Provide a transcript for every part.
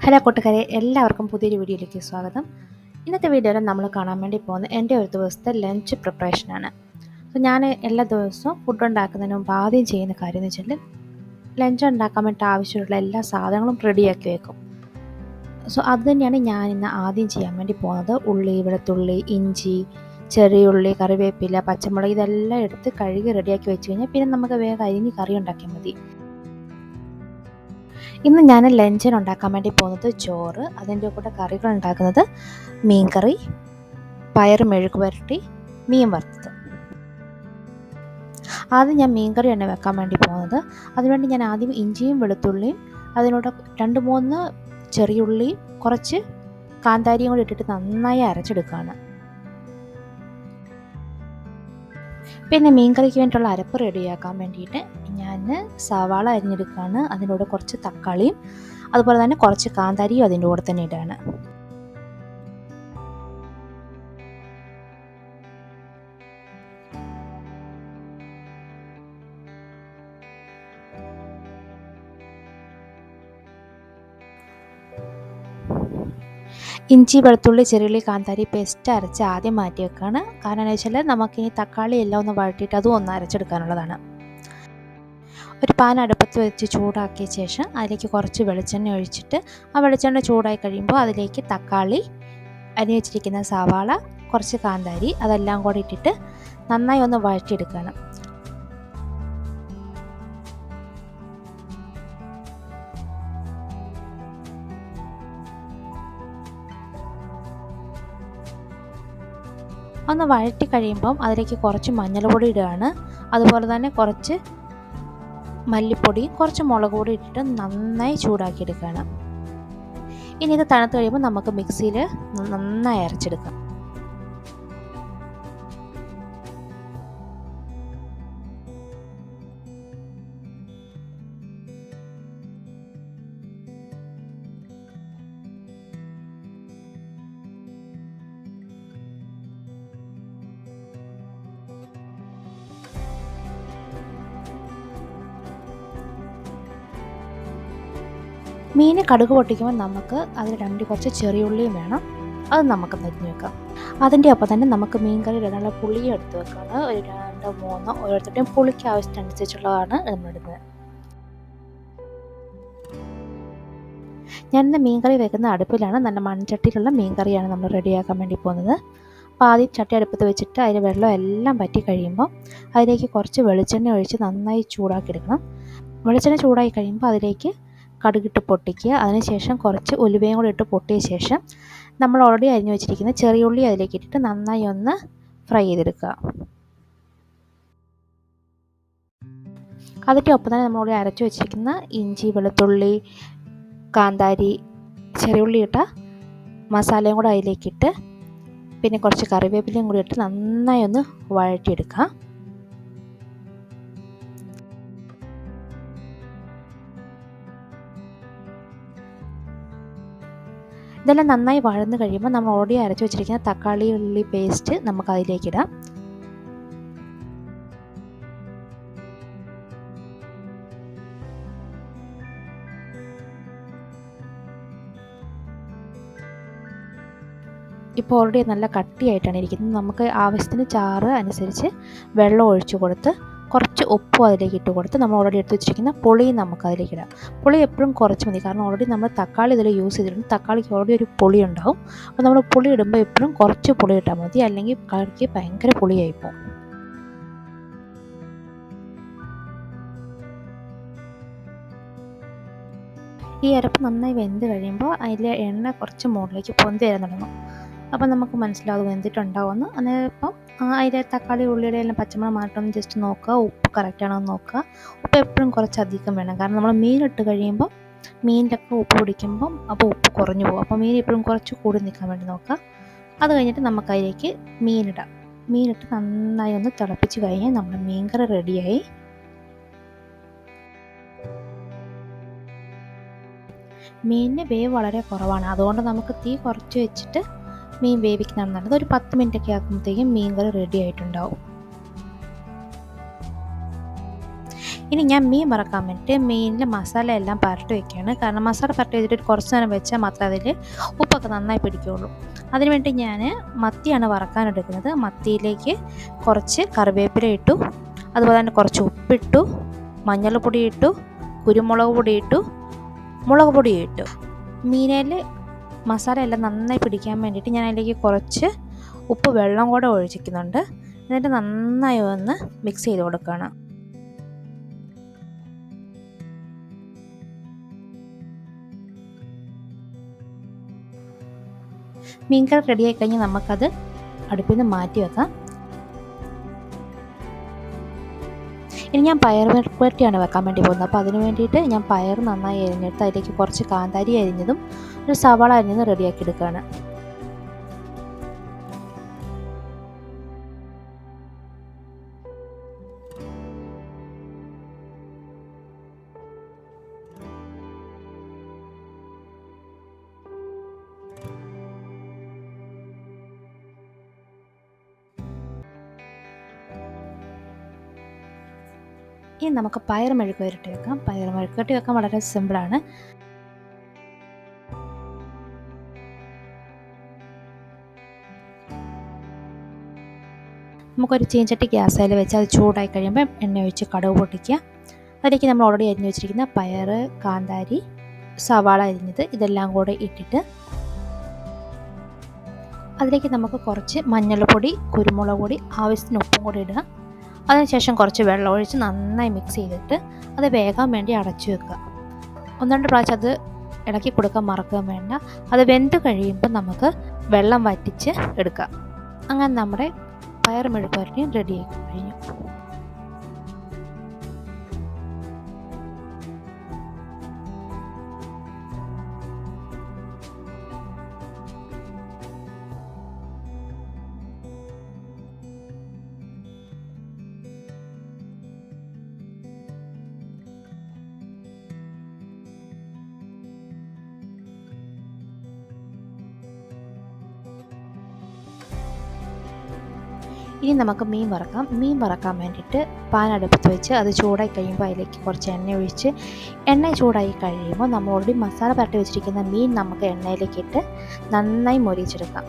Hello കൂട്ടുകാരെ, എല്ലാവർക്കും പുതിയൊരു വീഡിയോയിലേക്ക് സ്വാഗതം. ഇന്നത്തെ വീഡിയോയിൽ നമ്മൾ കാണാൻ വേണ്ടി പോകുന്നത് എൻ്റെ ഒരു ദിവസത്തെ ലഞ്ച് പ്രിപ്പറേഷനാണ്. അപ്പോൾ ഞാൻ എല്ലാ ദിവസവും ഫുഡ് ഉണ്ടാക്കുന്നതിന് മുമ്പ് ആദ്യം ചെയ്യുന്ന കാര്യം എന്ന് വെച്ചാൽ ലഞ്ച് ഉണ്ടാക്കാൻ വേണ്ടി ആവശ്യമുള്ള എല്ലാ സാധനങ്ങളും റെഡിയാക്കി വെക്കും. അത് തന്നെയാണ് ഞാൻ ഇന്ന് ആദ്യം ചെയ്യാൻ വേണ്ടി പോകുന്നത്. ഉള്ളി, വെളുത്തുള്ളി, ഇഞ്ചി, ചെറിയ ഉള്ളി, കറിവേപ്പില, പച്ചമുളക് ഇതെല്ലാം എടുത്ത് കഴുകി റെഡിയാക്കി വെച്ച് കഴിഞ്ഞാൽ പിന്നെ നമുക്ക് വേഗം അരിഞ്ഞ് കറി ഉണ്ടാക്കിയാൽ മതി. ഇന്ന് ഞാൻ ലഞ്ചിന് ഉണ്ടാക്കാൻ വേണ്ടി പോകുന്നത് ചോറ്, അതിൻ്റെ കൂടെ കറികൾ ഉണ്ടാക്കുന്നത് മീൻകറി, പയർ മെഴുക്ക് പുരട്ടി, മീൻ വറുത്തത്. ആദ്യം ഞാൻ മീൻകറി തന്നെ വെക്കാൻ വേണ്ടി പോകുന്നത്. അതിനുവേണ്ടി ഞാൻ ആദ്യം ഇഞ്ചിയും വെളുത്തുള്ളിയും അതിനോട് 2-3 ചെറിയുള്ളിയും കുറച്ച് കാന്താരിയും കൂടി ഇട്ടിട്ട് നന്നായി അരച്ചെടുക്കുകയാണ്. പിന്നെ മീൻകറിക്ക് വേണ്ടിയിട്ടുള്ള അരപ്പ് റെഡിയാക്കാൻ വേണ്ടിയിട്ട് ഞാൻ സവാള അരിഞ്ഞെടുക്കുകയാണ്. അതിനോട് കുറച്ച് തക്കാളിയും അതുപോലെ തന്നെ കുറച്ച് കാന്താരിയും അതിൻ്റെ കൂടെ തന്നെ ഇടുകയാണ്. ഇഞ്ചി, വെളുത്തുള്ളി, ചെറിയുള്ളി, കാന്താരി പേസ്റ്റ് അരച്ച് ആദ്യം മാറ്റി വെക്കുകയാണ്. കാരണം എന്ന് വെച്ചാൽ നമുക്കിനി തക്കാളി എല്ലാം ഒന്ന് വഴറ്റിയിട്ട് അതും ഒന്ന് അരച്ചെടുക്കാനുള്ളതാണ്. ഒരു പാൻ അടുപ്പത്ത് വെച്ച് ചൂടാക്കിയ ശേഷം അതിലേക്ക് കുറച്ച് വെളിച്ചെണ്ണ ഒഴിച്ചിട്ട് ആ വെളിച്ചെണ്ണ ചൂടായി കഴിയുമ്പോൾ അതിലേക്ക് തക്കാളി, അരിഞ്ഞ് വെച്ചിരിക്കുന്ന സവാള, കുറച്ച് കാന്താരി അതെല്ലാം കൂടി ഇട്ടിട്ട് നന്നായി ഒന്ന് വഴറ്റിയെടുക്കുകയാണ്. ഒന്ന് വഴറ്റി കഴിയുമ്പം അതിലേക്ക് കുറച്ച് മഞ്ഞൾപ്പൊടി ഇടുകയാണ്. അതുപോലെ തന്നെ കുറച്ച് മല്ലിപ്പൊടിയും കുറച്ച് മുളക് പൊടി ഇട്ടിട്ട് നന്നായി ചൂടാക്കിയെടുക്കുകയാണ്. ഇനി ഇത് തണുത്ത് കഴിയുമ്പോൾ നമുക്ക് മിക്സിയിൽ നന്നായി അരച്ചെടുക്കാം. മീൻ കടുക് പൊട്ടിക്കുമ്പോൾ നമുക്ക് അതിൽ കുറച്ച് ചെറിയുള്ളിയും വേണം. അത് നമുക്ക് അരിഞ്ഞ് വെക്കാം. അതിൻ്റെ ഒപ്പം തന്നെ നമുക്ക് മീൻ കറി ഇടാനുള്ള പുളിയും എടുത്ത് വെക്കാണ്. ഒരു 2-3 ഓരോരുത്തരുടെയും പുളിക്ക് ആവശ്യത്തിനനുസരിച്ചുള്ളതാണ് നമ്മളിടുന്നത്. ഞാനിന്ന് മീൻ കറി വെക്കുന്ന അടുപ്പിലാണ്. നല്ല മൺചട്ടിയിലുള്ള മീൻ കറിയാണ് നമ്മൾ റെഡിയാക്കാൻ വേണ്ടി പോകുന്നത്. അപ്പോൾ ആദ്യം ചട്ടി അടുപ്പത്ത് വെച്ചിട്ട് അതിൽ വെള്ളം എല്ലാം വറ്റി കഴിയുമ്പോൾ അതിലേക്ക് കുറച്ച് വെളിച്ചെണ്ണ ഒഴിച്ച് നന്നായി ചൂടാക്കിയെടുക്കണം. വെളിച്ചെണ്ണ ചൂടായി കഴിയുമ്പോൾ അതിലേക്ക് കടുകിട്ട് പൊട്ടിക്കുക. അതിനുശേഷം കുറച്ച് ഉലുവയും കൂടി ഇട്ട് പൊട്ടിയ ശേഷം നമ്മൾ ഓൾറെഡി അരിഞ്ഞു വെച്ചിരിക്കുന്ന ചെറിയ ഉള്ളി അതിലേക്ക് ഇട്ടിട്ട് നന്നായി ഒന്ന് ഫ്രൈ ചെയ്തെടുക്കുക. അതിൻ്റെ ഒപ്പം തന്നെ നമ്മൾ അരച്ചു വെച്ചിരിക്കുന്ന ഇഞ്ചി, വെളുത്തുള്ളി, കാന്താരി, ചെറിയ ഉള്ളി ഇട്ട മസാലയും കൂടെ അതിലേക്കിട്ട് പിന്നെ കുറച്ച് കറിവേപ്പിലയും കൂടി ഇട്ട് നന്നായി ഒന്ന് വഴറ്റിയെടുക്കുക. ഇതെല്ലാം നന്നായി വഴന്ന് കഴിയുമ്പോൾ നമ്മൾ ഓൾറെഡി അരച്ച് വെച്ചിരിക്കുന്ന തക്കാളി ഉള്ളി പേസ്റ്റ് നമുക്ക് അതിലേക്കിടാം. ഇപ്പോൾ ഓൾറെഡി നല്ല കട്ടിയായിട്ടാണ് ഇരിക്കുന്നത്. നമുക്ക് ആവശ്യത്തിന് ചാറ് അനുസരിച്ച് വെള്ളം ഒഴിച്ചു കൊടുത്ത് കുറച്ച് ഉപ്പും അതിലേക്ക് ഇട്ട് കൊടുത്ത് നമ്മൾ ഓൾറെഡി എടുത്ത് വെച്ചിരിക്കുന്ന പുളിയും നമുക്ക് അതിലേക്ക് ഇടാം. പുളി എപ്പോഴും കുറച്ച് മതി. കാരണം ഓൾറെഡി നമ്മൾ തക്കാളി ഇതിൽ യൂസ് ചെയ്തിട്ടുണ്ട്. തക്കാളിക്ക് ഓൾറെഡി ഒരു പുളി ഉണ്ടാവും. അപ്പോൾ നമ്മൾ പുളി ഇടുമ്പോൾ എപ്പോഴും കുറച്ച് പുളി ഇട്ടാൽ മതി, അല്ലെങ്കിൽ കറിക്ക് ഭയങ്കര പുളിയായിപ്പോൾ. ഈ അരപ്പ് നന്നായി വെന്ത് കഴിയുമ്പോൾ അതിലെ എണ്ണ കുറച്ച് മുകളിലേക്ക് പൊന്തി വരാൻ തുടങ്ങും. അപ്പോൾ നമുക്ക് മനസ്സിലാവും വെന്തിട്ടുണ്ടാവുമെന്ന്. അന്നേരം അതിലെ തക്കാളി ഉള്ളിയുടെ എല്ലാം പച്ചമുളക് മാറ്റം ജസ്റ്റ് നോക്കുക, ഉപ്പ് കറക്റ്റാണോ എന്ന് നോക്കുക. ഉപ്പ് എപ്പോഴും കുറച്ചധികം വേണം. കാരണം നമ്മൾ മീനിട്ട് കഴിയുമ്പോൾ മീനിലൊക്കെ ഉപ്പ് പിടിക്കുമ്പം അപ്പോൾ ഉപ്പ് കുറഞ്ഞു പോകും. അപ്പോൾ മീൻ എപ്പോഴും കുറച്ച് കൂടി നിൽക്കാൻ വേണ്ടി നോക്കുക. അത് കഴിഞ്ഞിട്ട് നമുക്ക് അതിലേക്ക് മീനിടാം. മീനിട്ട് നന്നായി ഒന്ന് തിളപ്പിച്ച് കഴിഞ്ഞാൽ നമ്മുടെ മീൻകറി റെഡിയായി. മീനിന് വേവ് വളരെ കുറവാണ്. അതുകൊണ്ട് നമുക്ക് തീ കുറച്ച് വെച്ചിട്ട് മീൻ വേവിക്കുന്നതാണ് നല്ലത്. ഒരു 10 മിനിറ്റൊക്കെ ആക്കുമ്പോഴത്തേക്കും മീൻ കറി റെഡി ആയിട്ടുണ്ടാവും. ഇനി ഞാൻ മീൻ വറക്കാൻ വേണ്ടിയിട്ട് മീനിൽ മസാല എല്ലാം പുരട്ടി വയ്ക്കുകയാണ്. കാരണം മസാല പുരട്ടി വെച്ചിട്ട് കുറച്ച് നേരം വെച്ചാൽ മാത്രമേ അതിൽ ഉപ്പൊക്കെ നന്നായി പിടിക്കുകയുള്ളൂ. അതിനുവേണ്ടി ഞാൻ മത്തിയാണ് വറക്കാനെടുക്കുന്നത്. മത്തിയിലേക്ക് കുറച്ച് കറിവേപ്പില ഇട്ടു, അതുപോലെ തന്നെ കുറച്ച് ഉപ്പിട്ടു, മഞ്ഞൾപ്പൊടി ഇട്ടു, കുരുമുളക് പൊടി ഇട്ടു, മുളക് പൊടി ഇട്ടു. മീനയിൽ മസാല എല്ലാം നന്നായി പിടിക്കാൻ വേണ്ടിയിട്ട് ഞാൻ അതിലേക്ക് കുറച്ച് ഉപ്പ് വെള്ളം കൂടെ ഒഴിച്ചിരിക്കുന്നുണ്ട്. എന്നിട്ട് നന്നായി ഒന്ന് മിക്സ് ചെയ്ത് കൊടുക്കുകയാണ്. മീൻകറി റെഡിയായി കഴിഞ്ഞാൽ നമുക്കത് അടുപ്പിൽ നിന്ന് മാറ്റി വെക്കാം. ഇനി ഞാൻ പയർ മെഴുക്കുവരട്ടിയാണ് വെക്കാൻ വേണ്ടി പോകുന്നത്. അപ്പോൾ അതിന് വേണ്ടിയിട്ട് ഞാൻ പയർ നന്നായി അരിഞ്ഞെടുത്ത് അതിലേക്ക് കുറച്ച് കാന്താരി അരിഞ്ഞതും ഒരു സവാള അരിഞ്ഞതും റെഡിയാക്കി എടുക്കുകയാണ്. ഇനി നമുക്ക് പയർ മെഴുക്കുവരട്ടി വെക്കാം. പയർ മെഴുക്കുവരട്ടി വെക്കാൻ വളരെ സിമ്പിളാണ്. നമുക്കൊരു ചീനച്ചട്ടി ഗ്യാസിൽ വെച്ച് അത് ചൂടായി കഴിയുമ്പോൾ എണ്ണ ഒഴിച്ച് കടുക് പൊട്ടിക്കുക. അതിലേക്ക് നമ്മൾ ഓൾറെഡി അരിഞ്ഞ് വെച്ചിരിക്കുന്ന പയർ, കാന്താരി, സവാള അരിഞ്ഞത് ഇതെല്ലാം കൂടെ ഇട്ടിട്ട് അതിലേക്ക് നമുക്ക് കുറച്ച് മഞ്ഞൾപ്പൊടി, കുരുമുളക് പൊടി, ആവശ്യത്തിന് ഉപ്പും കൂടി ഇടുക. അതിനുശേഷം കുറച്ച് വെള്ളം ഒഴിച്ച് നന്നായി മിക്സ് ചെയ്തിട്ട് അത് വേകാൻ വേണ്ടി അടച്ചു വെക്കുക. 1-2 പ്രാവശ്യം അത് ഇളക്കി കൊടുക്കാൻ മറക്കാൻ വേണ്ട. അത് വെന്ത് കഴിയുമ്പോൾ നമുക്ക് വെള്ളം വറ്റിച്ച് എടുക്കാം. അങ്ങനെ നമ്മുടെ പയർ മെഴുക്കുവരട്ടിയും റെഡിയായി കഴിഞ്ഞു. ഇനി നമുക്ക് മീൻ വറക്കാം. മീൻ വറക്കാൻ വേണ്ടിയിട്ട് പാൻ അടുപ്പത്ത് വെച്ച് അത് ചൂടായി കഴിയുമ്പോൾ അതിലേക്ക് കുറച്ച് എണ്ണ ഒഴിച്ച് എണ്ണ ചൂടായി കഴിയുമ്പോൾ നമ്മൾ ഓൾറെഡി മസാല പുരട്ടി വെച്ചിരിക്കുന്ന മീൻ നമുക്ക് എണ്ണയിലേക്ക് ഇട്ട് നന്നായി മൊരിയിച്ചെടുക്കാം.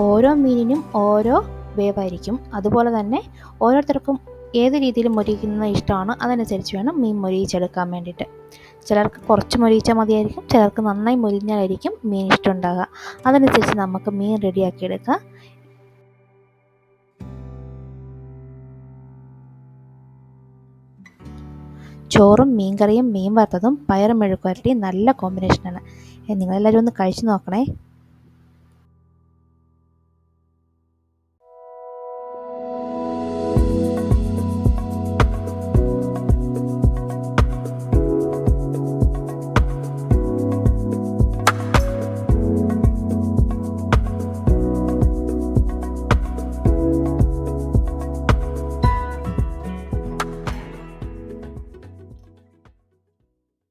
ഓരോ മീനിനും ഓരോ വേവായിരിക്കും. അതുപോലെ തന്നെ ഓരോരുത്തർക്കും ഏത് രീതിയിൽ മൊരിയിക്കുന്നത് ഇഷ്ടമാണ്, അതനുസരിച്ച് വേണം മീൻ മൊരിയിച്ചെടുക്കാൻ വേണ്ടിയിട്ട്. ചിലർക്ക് കുറച്ച് മൊരിയിച്ചാൽ മതിയായിരിക്കും, ചിലർക്ക് നന്നായി മൊരിഞ്ഞാലായിരിക്കും മീൻ ഇഷ്ടമുണ്ടാകുക. അതനുസരിച്ച് നമുക്ക് മീൻ റെഡിയാക്കി എടുക്കാം. ചോറും മീൻകറിയും മീൻ വറുത്തതും പയർ മെഴുക്കുവരട്ടിയും നല്ല കോമ്പിനേഷനാണ്. നിങ്ങളെല്ലാവരും ഒന്ന് കഴിച്ചു നോക്കണേ.